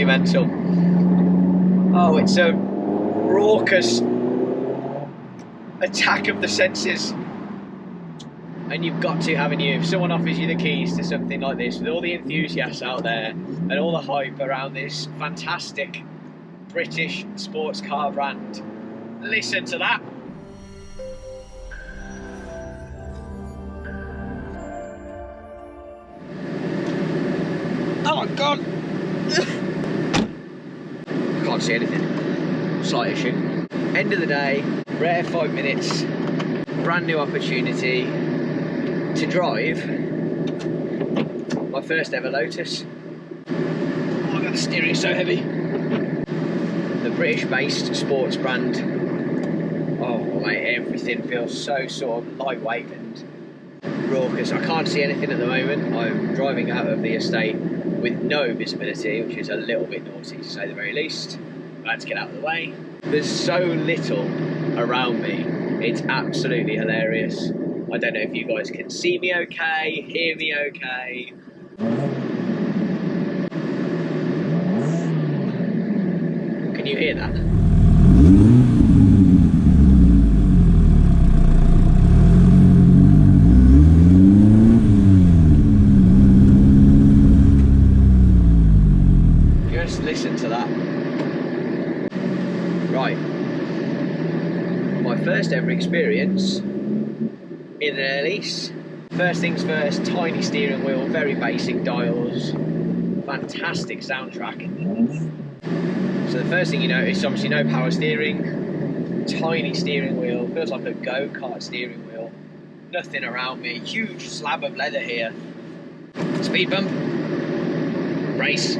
mental. Oh, it's a raucous attack of the senses. And you've got to, haven't you? If someone offers you the keys to something like this, with all the enthusiasts out there and all the hype around this fantastic British sports car brand, listen to that. Oh my God! I can't see anything. Slight issue. End of the day, rare 5 minutes, brand new opportunity to drive my first ever Lotus. Oh my God, the steering is so heavy. The British-based sports brand. Oh mate, everything feels so sort of lightweight and raucous. I can't see anything at the moment. I'm driving out of the estate with no visibility, which is a little bit naughty to say the very least. Let's get out of the way. There's so little around me. It's absolutely hilarious. I don't know if you guys can see me okay, hear me okay. Can you hear that? Just listen to that. Right. My first ever experience in an Elise. First things first, tiny steering wheel, very basic dials, fantastic soundtrack. So the first thing you notice, obviously no power steering, tiny steering wheel, feels like a go-kart steering wheel, nothing around me, huge slab of leather here. Speed bump, brace,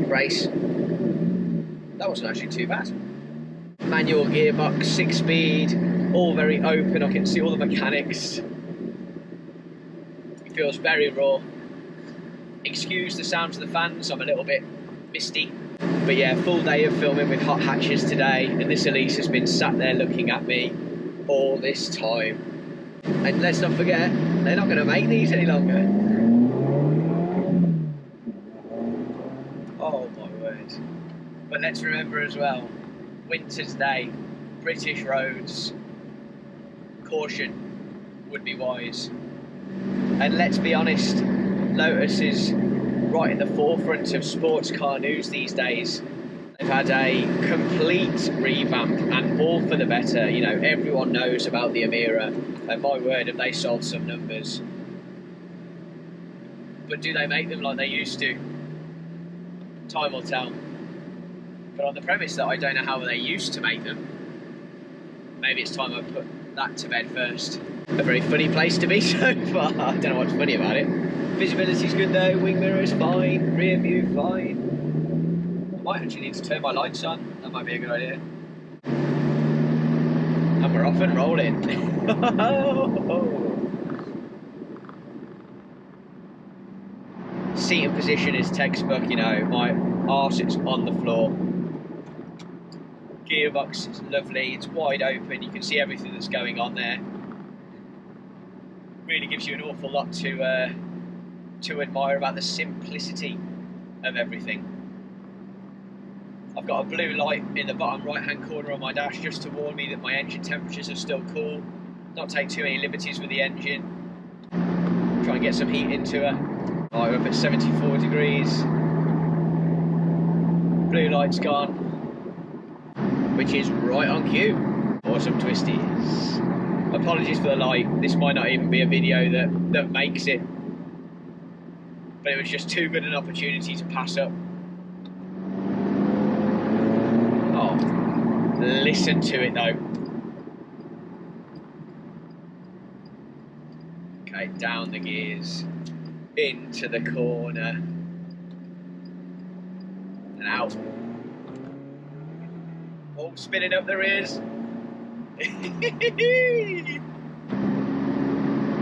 brace. That wasn't actually too bad. Manual gearbox, 6-speed, all very open. I can see all the mechanics. It feels very raw. Excuse the sounds of the fans, I'm a little bit misty. But yeah, full day of filming with hot hatches today, and this Elise has been sat there looking at me all this time. And let's not forget, they're not going to make these any longer. Oh my word. But let's remember as well, winter's day, British roads, caution would be wise. And let's be honest, Lotus is right in the forefront of sports car news these days. They've had a complete revamp and all for the better. You know, everyone knows about the Emira, and my word, have they sold some numbers. But do they make them like they used to? Time will tell. But on the premise that I don't know how they used to make them, maybe it's time I put that to bed first. A very funny place to be so far. I don't know what's funny about it. Visibility's good though, wing mirror is fine, rear view fine. I might actually need to turn my lights on, that might be a good idea. And we're off and rolling. Seating position is textbook, you know, my arse is on the floor. Gearbox is lovely, it's wide open, you can see everything that's going on there. Really gives you an awful lot to admire about the simplicity of everything. I've got a blue light in the bottom right hand corner on my dash just to warn me that my engine temperatures are still cool. Not take too many liberties with the engine. Try and get some heat into her. Right, we're up at 74 degrees. Blue light's gone, which is right on cue. Awesome twisties. Apologies for the light, this might not even be a video that makes it. But it was just too good an opportunity to pass up. Oh, listen to it though. Okay, down the gears, into the corner, and out. Oh, spinning up the rears.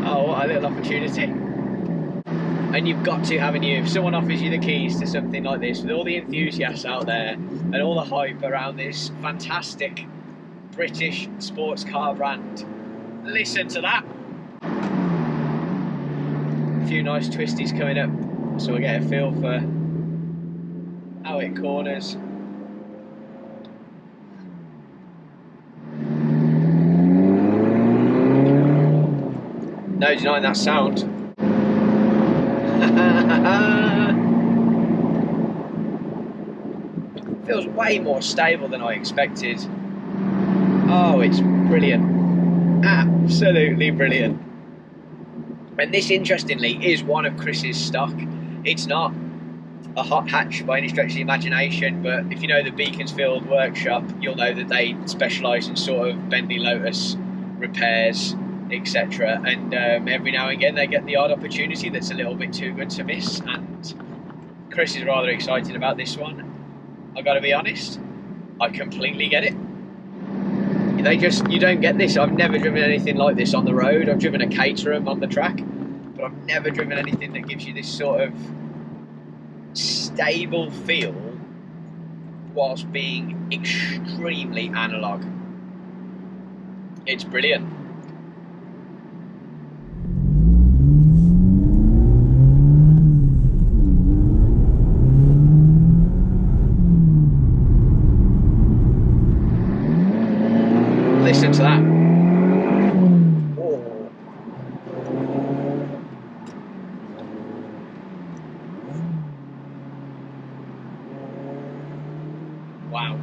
Oh, what a little opportunity. And you've got to, haven't you? If someone offers you the keys to something like this, with all the enthusiasts out there and all the hype around this fantastic British sports car brand, listen to that. A few nice twisties coming up, so we'll get a feel for how tight corners. No denying that sound. Feels way more stable than I expected. Oh, it's brilliant. Absolutely brilliant. And this, interestingly, is one of Chris's stock. It's not a hot hatch by any stretch of the imagination, but if you know the Beaconsfield workshop, you'll know that they specialise in sort of bendy Lotus repairs, etc. And every now and again they get the odd opportunity that's a little bit too good to miss, and Chris is rather excited about this one. I've got to be honest, I completely get it. You don't get this. I've never driven anything like this on the road. I've driven a Caterham on the track, but I've never driven anything that gives you this sort of stable feel whilst being extremely analog. It's brilliant. Listen to that. Oh. Wow.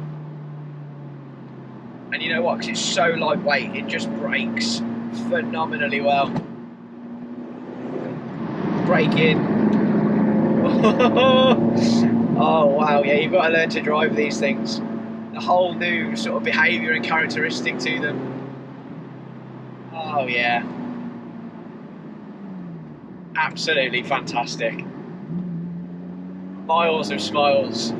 And you know what? Because it's so lightweight, it just brakes phenomenally well. Brake in. Oh wow, yeah, you've got to learn to drive these things. A whole new sort of behaviour and characteristic to them. Oh yeah. Absolutely fantastic. Miles of smiles.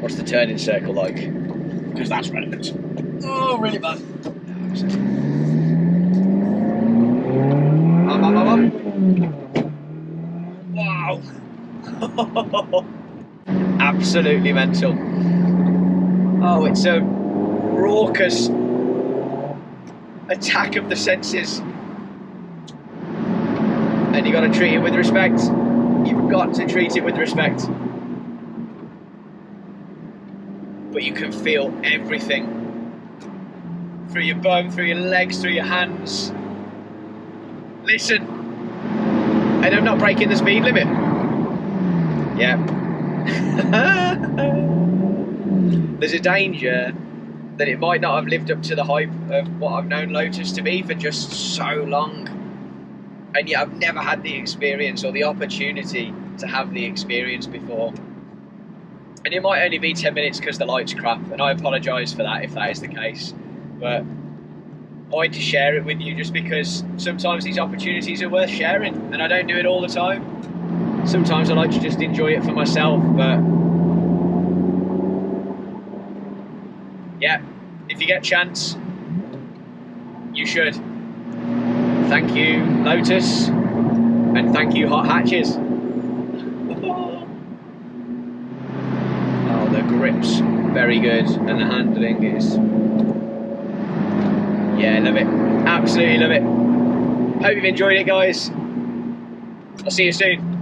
What's the turning circle like? Because that's relevant. Oh, really bad. Wow. Absolutely mental. Oh, it's a raucous attack of the senses. And you've got to treat it with respect. You've got to treat it with respect. But you can feel everything. Through your bum, through your legs, through your hands. Listen. And I'm not breaking the speed limit. Yeah. There's a danger that it might not have lived up to the hype of what I've known Lotus to be for just so long. And yet I've never had the experience or the opportunity to have the experience before. And it might only be 10 minutes because the light's crap, and I apologise for that if that is the case. But I wanted to share it with you just because sometimes these opportunities are worth sharing, and I don't do it all the time. Sometimes I like to just enjoy it for myself, but yeah, if you get a chance, you should. Thank you, Lotus, and thank you, Hot Hatches. Oh, the grip's very good, and the handling is... yeah, love it. Absolutely love it. Hope you've enjoyed it, guys. I'll see you soon.